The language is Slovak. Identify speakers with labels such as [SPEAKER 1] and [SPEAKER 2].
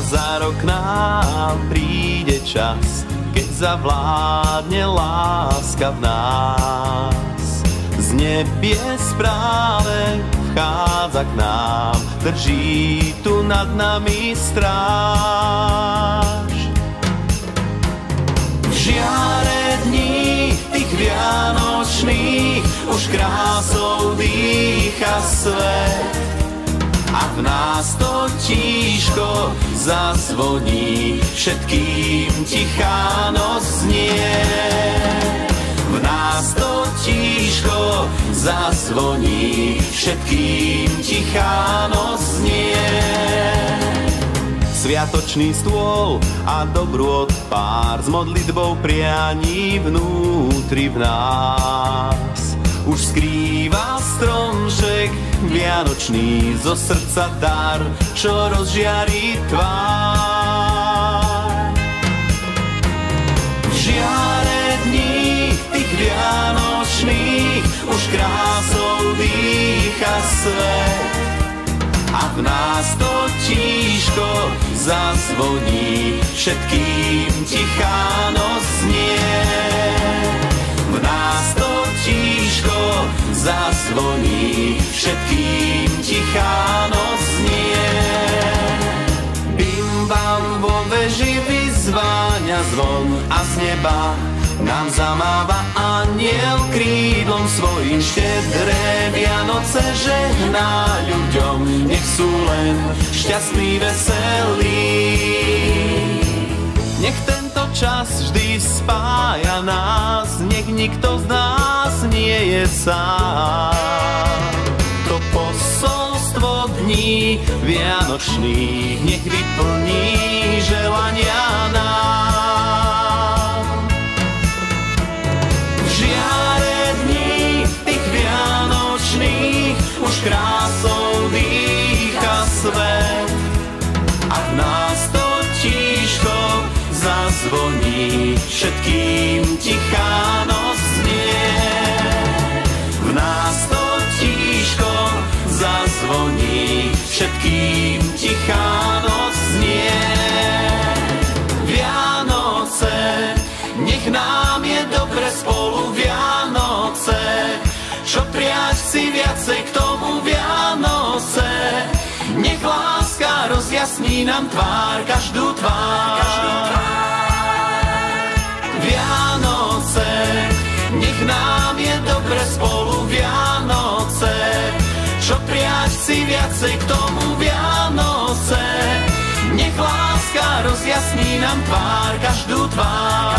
[SPEAKER 1] za rok nám príde čas, keď zavládne láska v nás. Z nebies práve vchádza k nám, drží tu nad nami stráž. V žiare dní tých vianočných už krásou dýcha svet a v nás to tíško zazvoní, všetkým tichá noc znie. V nás to tíško zazvoní, všetkým tichá noc znie. Sviatočný stôl a dobrôt pár s modlitbou prianí vnútri v nás. Už skrýva stromček vianočný zo srdca dar, čo rozžiarí tvár. V žiare dní tých vianočných už krásou dýcha svet a v nás to tíško zazvoní, všetkým tichá noc znie. V nás to tíško zazvoní, všetkým tichá noc znie. Bim bam vo veži vyzváňa zvon a z neba nám zamáva anjel krídlom svojím. Štedré Vianoce žehná ľuďom, nech sú len šťastní, veselí. Nech tento čas vždy spája nás, nech nikto z nás nie je sám. To posolstvo dní vianočných nech vyplní želania nám. V žiare dní tých vianočných už krásou dýcha svet a v nás to tíško zazvoní, všetkým tichá noc znie. V nás to tíško zazvoní, všetkým tichá noc znie. Vianoce, nech nám je dobre spolu Vianoce, čo prijať si viacej k tomu Vianoce. Nech láska rozjasní nám tvár, každú tvár. Vianoce, nech nám je dobre spolu Vianoce, čo prijať si viacej k tomu Vianoce. Nech láska rozjasní nám tvár, každú tvár.